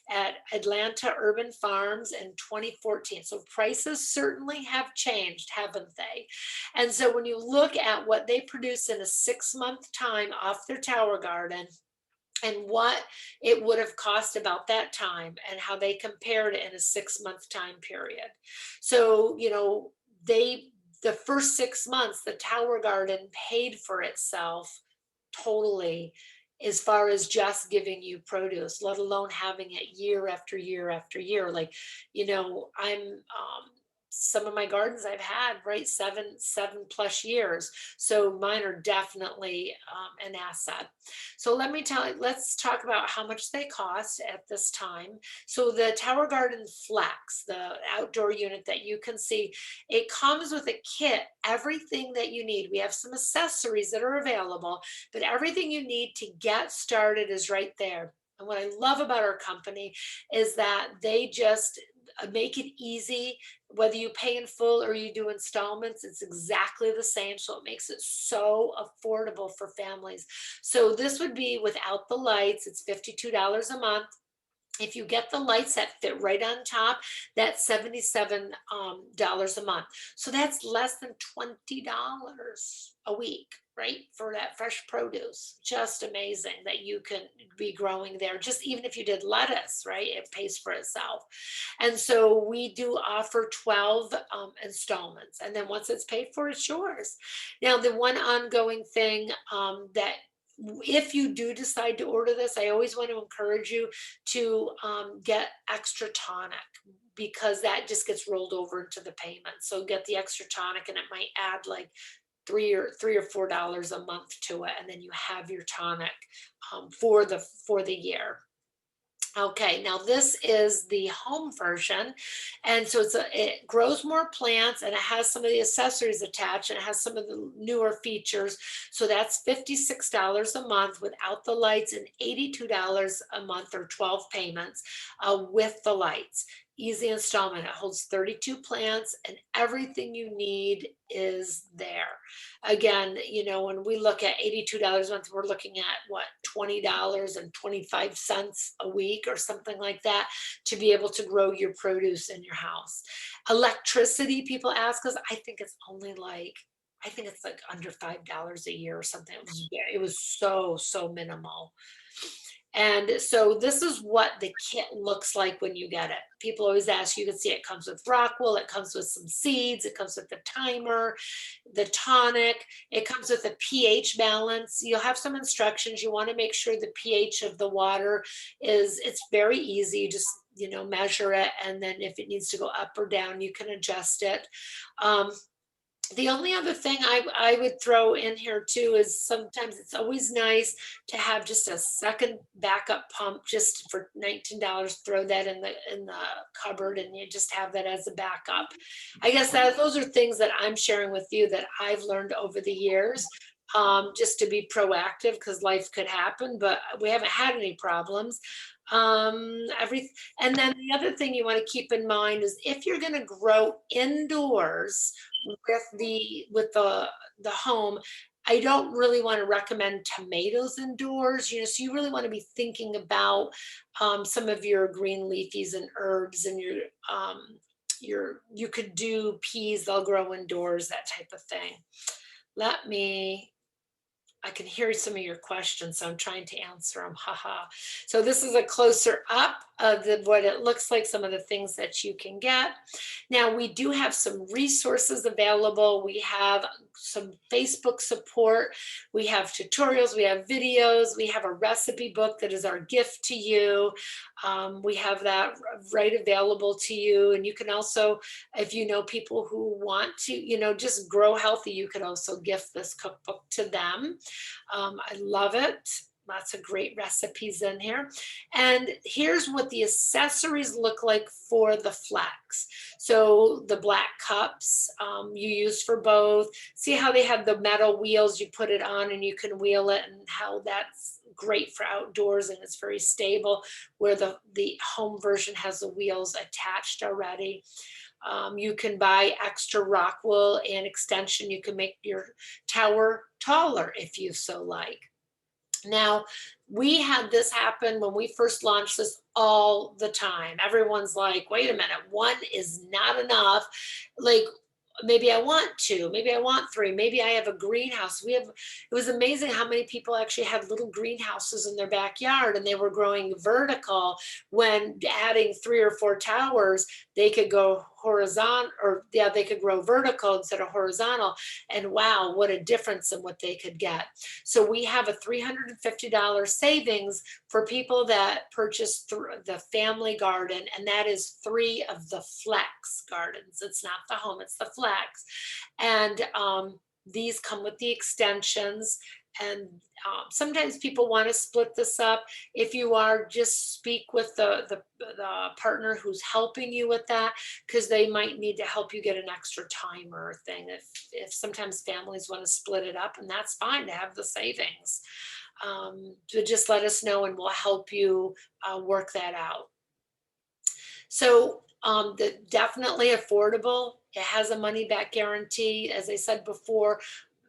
S1: at Atlanta Urban Farms in 2014. So prices certainly have changed, haven't they? And so when you look at what they produce in a 6-month time off their tower garden, and what it would have cost about that time and how they compared it in a 6-month time period. So, the first 6 months, the tower garden paid for itself totally, as far as just giving you produce, let alone having it year after year after year. Like, I'm some of my gardens I've had, right, seven plus years. So mine are definitely an asset. So let's talk about how much they cost at this time. So the Tower Garden Flex, the outdoor unit that you can see, it comes with a kit, everything that you need. We have some accessories that are available, but everything you need to get started is right there. And what I love about our company is that they just make it easy. Whether you pay in full or you do installments, it's exactly the same. So it makes it so affordable for families. So this would be without the lights. It's $52 a month. If you get the lights that fit right on top, that's $77 a month. So that's less than $20 a week, right? For that fresh produce. Just amazing that you can be growing there. Just even if you did lettuce, right? It pays for itself. And so we do offer 12 installments. And then once it's paid for, it's yours. Now, the one ongoing thing that if you do decide to order this, I always want to encourage you to get extra tonic, because that just gets rolled over into the payment. So get the extra tonic, and it might add like $3 or $4 a month to it, and then you have your tonic for the year. Okay, now this is the home version. And so it grows more plants, and it has some of the accessories attached, and it has some of the newer features. So that's $56 a month without the lights, and $82 a month, or 12 payments with the lights. Easy installment. It holds 32 plants, and everything you need is there. Again, when we look at $82 a month, we're looking at what, $20.25 a week or something like that, to be able to grow your produce in your house. Electricity, people ask us, I think it's like under $5 a year or something. It was so minimal. And so this is what the kit looks like when you get it. People always ask, you can see it comes with Rockwool, it comes with some seeds, it comes with the timer, the tonic, it comes with a pH balance. You'll have some instructions. You want to make sure the pH of the water it's very easy. You just, measure it. And then if it needs to go up or down, you can adjust it. The only other thing I would throw in here too is sometimes it's always nice to have just a second backup pump, just for $19. Throw that in the cupboard, and you just have that as a backup. I guess those are things that I'm sharing with you that I've learned over the years, just to be proactive, because life could happen, but we haven't had any problems. And then the other thing you want to keep in mind is, if you're going to grow indoors with the home, I don't really want to recommend tomatoes indoors. So you really want to be thinking about some of your green leafies and herbs, and you could do peas, they'll grow indoors, that type of thing. I can hear some of your questions, so I'm trying to answer them. Haha. So this is a closer up of what it looks like, some of the things that you can get. Now, we do have some resources available. We have some Facebook support. We have tutorials, we have videos, we have a recipe book that is our gift to you. We have that right available to you. And you can also, if you know people who want to, just grow healthy, you could also gift this cookbook to them. I love it. Lots of great recipes in here. And here's what the accessories look like for the flex. So the black cups you use for both. See how they have the metal wheels, you put it on and you can wheel it, and how that's great for outdoors and it's very stable, where the home version has the wheels attached already. You can buy extra rock wool and extension. You can make your tower taller if you so like. Now, we had this happen when we first launched this all the time. Everyone's like, wait a minute, one is not enough. Like, maybe I want two, maybe I want three, maybe I have a greenhouse. It was amazing how many people actually had little greenhouses in their backyard and they were growing vertical. When adding 3 or 4 towers, they could go horizontal, or yeah, they could grow vertical instead of horizontal. And wow, what a difference in what they could get. So we have a $350 savings for people that purchase the family garden, and that is 3 of the flex gardens. It's not the home, it's the flex. And these come with the extensions. And sometimes people want to split this up. If you are, just speak with the partner who's helping you with that, because they might need to help you get an extra timer thing. If sometimes families want to split it up, and that's fine to have the savings. So just let us know and we'll help you work that out. So definitely affordable. It has a money back guarantee. As I said before,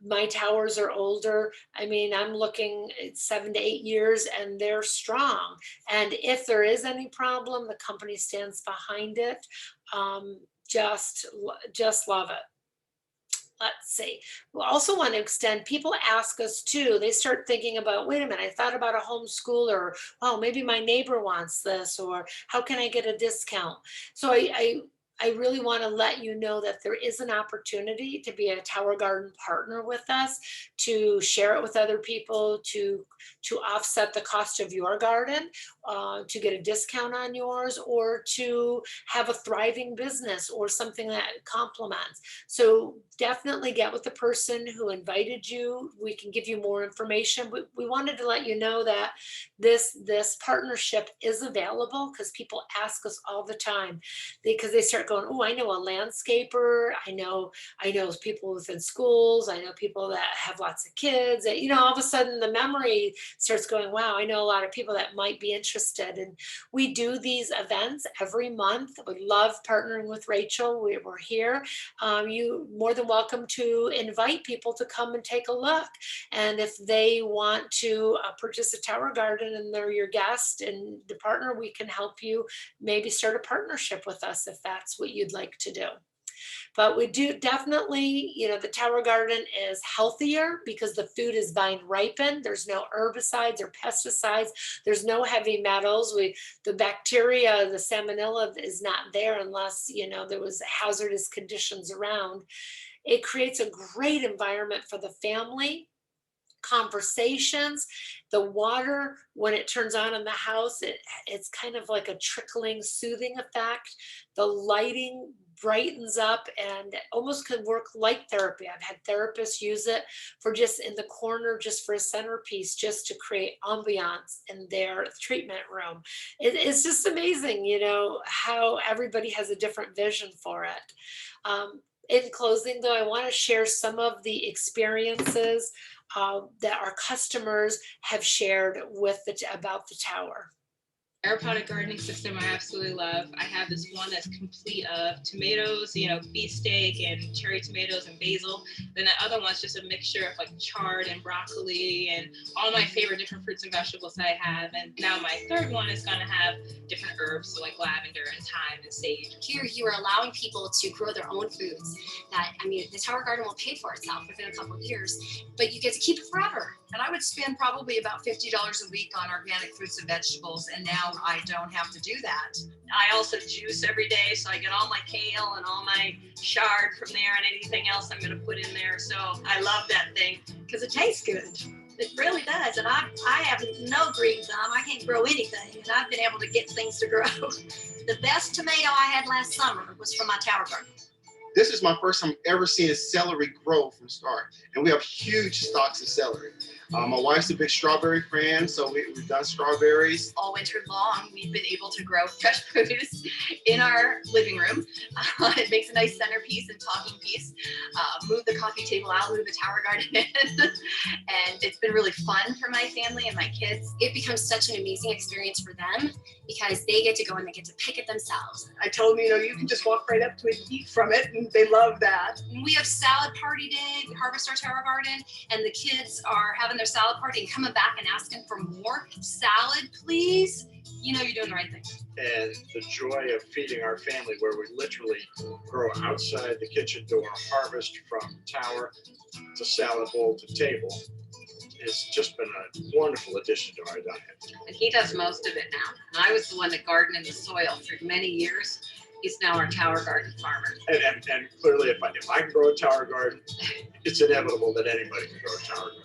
S1: my towers are older. I mean, I'm looking at 7 to 8 years and they're strong. And if there is any problem, the company stands behind it. Just love it. Let's see. We also want to extend, people ask us too, they start thinking about, wait a minute, I thought about a homeschooler, oh, maybe my neighbor wants this, or how can I get a discount? So I really want to let you know that there is an opportunity to be a Tower Garden partner with us, to share it with other people, to offset the cost of your garden, to get a discount on yours, or to have a thriving business or something that complements. So definitely get with the person who invited you. We can give you more information. We wanted to let you know that this partnership is available, because people ask us all the time, because they start going, oh, I know a landscaper, I know people within schools, I know people that have lots of kids, all of a sudden the memory starts going, wow, I know a lot of people that might be interested. And we do these events every month. We love partnering with Rachel. We're here. You more than welcome to invite people to come and take a look. And if they want to purchase a Tower Garden and they're your guest and the partner, we can help you maybe start a partnership with us if that's what you'd like to do. But we do definitely, the Tower Garden is healthier because the food is vine ripened. There's no herbicides or pesticides. There's no heavy metals. The bacteria, the salmonella is not there unless, there was hazardous conditions around. It creates a great environment for the family. Conversations, the water, when it turns on in the house, it's kind of like a trickling, soothing effect. The lighting brightens up and almost can work like therapy. I've had therapists use it for just in the corner, just for a centerpiece, just to create ambiance in their treatment room. It's just amazing, how everybody has a different vision for it. In closing, though, I want to share some of the experiences that our customers have shared about the tower.
S6: Aeroponic gardening system I absolutely love. I have this one that's complete of tomatoes, beefsteak and cherry tomatoes and basil. Then the other one's just a mixture of like chard and broccoli and all my favorite different fruits and vegetables that I have. And now my third one is going to have different herbs, so like lavender and thyme and sage.
S7: Here you are allowing people to grow their own foods that, the Tower Garden will pay for itself within a couple of years, but you get to keep it forever.
S8: And I would spend probably about $50 a week on organic fruits and vegetables, and now I don't have to do that.
S9: I also juice every day, so I get all my kale and all my chard from there and anything else I'm going to put in there. So I love that thing because it tastes good. It really does. And I have no green thumb. I can't grow anything, and I've been able to get things to grow. The best tomato I had last summer was from my Tower Garden.
S10: This is my first time ever seeing a celery grow from start, and we have huge stocks of celery. My wife's a big strawberry fan, so we've done strawberries.
S8: All winter long, we've been able to grow fresh produce in our living room. It makes a nice centerpiece and talking piece. Move the coffee table out, move the tower garden in. And it's been really fun for my family and my kids.
S7: It becomes such an amazing experience for them because they get to go and they get to pick it themselves.
S8: I told them, you can just walk right up to it and eat from it, and they love that.
S7: We have salad party day. We harvest our tower garden, and the kids are having their salad party and coming back and asking for more salad, please. You're doing the right thing.
S11: And the joy of feeding our family, where we literally grow outside the kitchen door, harvest from tower to salad bowl to table, has just been a wonderful addition to our diet.
S12: And he does most of it now. And I was the one that gardened in the soil for many years. He's now our tower garden farmer.
S11: And clearly, if I can grow a tower garden, it's inevitable that anybody can grow a tower garden.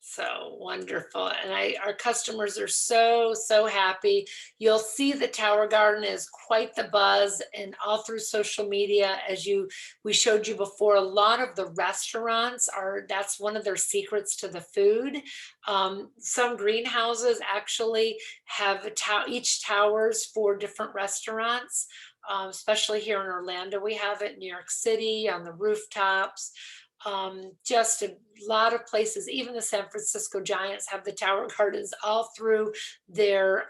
S1: So wonderful. And our customers are so happy. You'll see the tower garden is quite the buzz, and all through social media, we showed you before, a lot of the restaurants that's one of their secrets to the food. Some greenhouses actually have each towers for different restaurants, especially here in Orlando. We have it in New York City on the rooftops. Just a lot of places, even the San Francisco Giants have the tower gardens all through their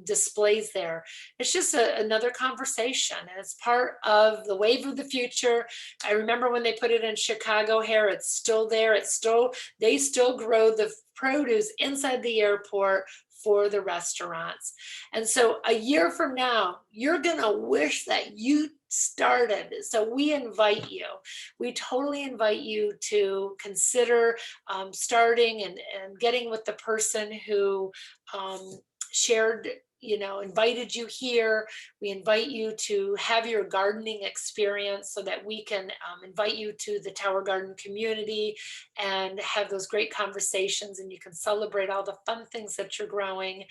S1: displays there. It's just another conversation, and it's part of the wave of the future. I remember when they put it in Chicago here, it's still there. They still grow the produce inside the airport for the restaurants. And so a year from now, you're gonna wish that you started. So we totally invite you to consider starting and getting with the person who shared, invited you here. We invite you to have your gardening experience so that we can invite you to the Tower Garden community and have those great conversations, and you can celebrate all the fun things that you're growing.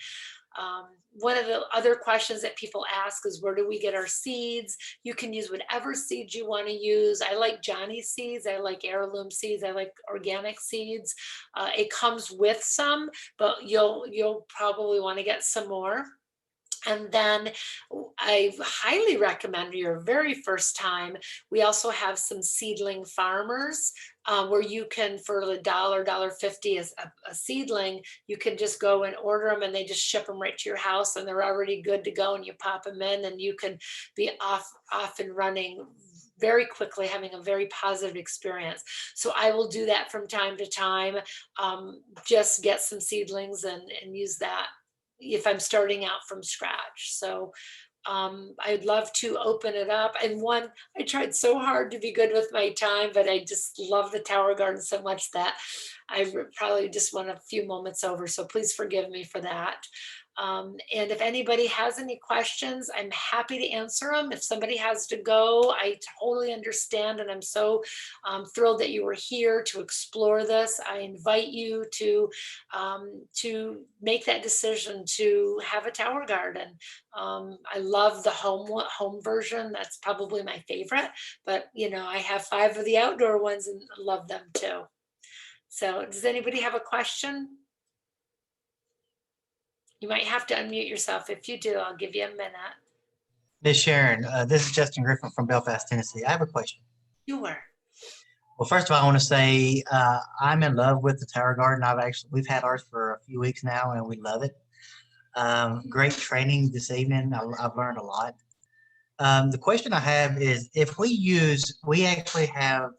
S1: One of the other questions that people ask is, where do we get our seeds? You can use whatever seeds you want to use. I like Johnny seeds. I like heirloom seeds. I like organic seeds. It comes with some, but you'll probably want to get some more. And then I highly recommend your very first time, we also have some seedling farmers where you can, for $1.50 as a seedling, you can just go and order them and they just ship them right to your house and they're already good to go, and you pop them in and you can be off and running very quickly, having a very positive experience. So I will do that from time to time, just get some seedlings and use that if I'm starting out from scratch. So I'd love to open it up. And I tried so hard to be good with my time, but I just love the Tower Garden so much that I probably just went a few moments over. So please forgive me for that. And if anybody has any questions, I'm happy to answer them. If somebody has to go, I totally understand. And I'm so thrilled that you were here to explore this. I invite you to make that decision to have a tower garden. I love the home version. That's probably my favorite, but I have 5 of the outdoor ones and love them too. So does anybody have a question? You might have to unmute yourself. If you do, I'll give you a minute.
S13: Miss Sharon, this is Justin Griffin from Belfast, Tennessee. I have a question.
S1: Sure.
S13: Well, first of all, I want to say I'm in love with the Tower Garden. We've had ours for a few weeks now, and we love it. Great training this evening. I've learned a lot. The question I have is, if we actually have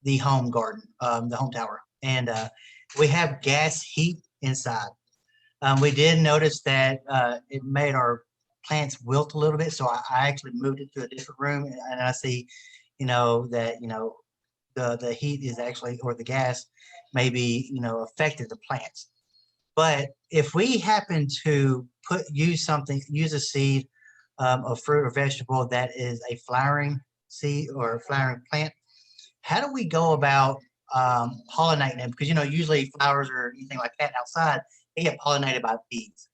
S13: the home garden, the home tower, and we have gas heat inside. We did notice that it made our plants wilt a little bit, so I actually moved it to a different room, and I see, that the heat is actually, or the gas maybe affected the plants. But if we happen to use a seed of fruit or vegetable that is a flowering seed or a flowering plant, how do we go about pollinating them? Because usually flowers or anything like that outside, they get pollinated by bees.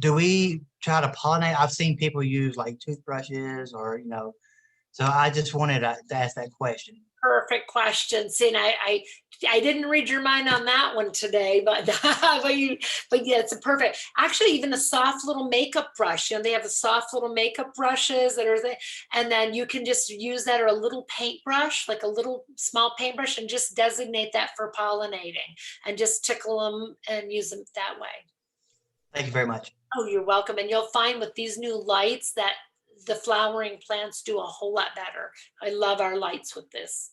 S13: Do we try to pollinate? I've seen people use like toothbrushes or, so I just wanted to ask that question.
S1: perfect question. See, and I didn't read your mind on that one today, but but yeah, it's a perfect. Actually, even a soft little makeup brush. They have the soft little makeup brushes that are there, and then you can just use that, or a little paintbrush, like a little small paintbrush, and just designate that for pollinating, and just tickle them and use them that way.
S13: Thank you very much.
S1: Oh, you're welcome. And you'll find with these new lights that the flowering plants do a whole lot better. I love our lights with this.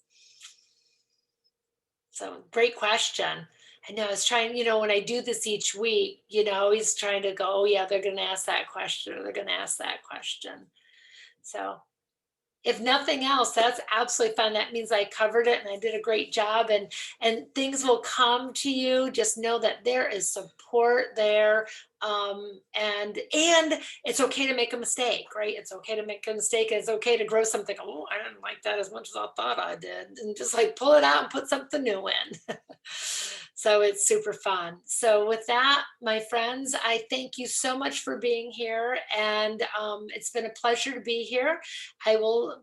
S1: So great question. I know I was trying, when I do this each week, always trying to go, oh yeah, they're going to ask that question, or they're going to ask that question. So if nothing else, that's absolutely fun. That means I covered it and I did a great job, and things will come to you. Just know that there is support there. And it's okay to make a mistake, right? It's okay to make a mistake. It's okay to grow something. Oh, I didn't like that as much as I thought I did. And just like pull it out and put something new in. So it's super fun. So with that, my friends, I thank you so much for being here. And it's been a pleasure to be here. I will,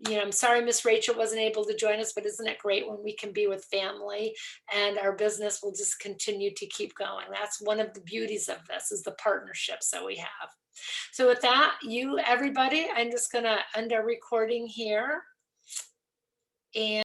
S1: I'm sorry Miss Rachel wasn't able to join us, but isn't it great when we can be with family, and our business will just continue to keep going. That's one of the beauties of this, is the partnerships that we have. So with that, everybody, I'm just going to end our recording here. And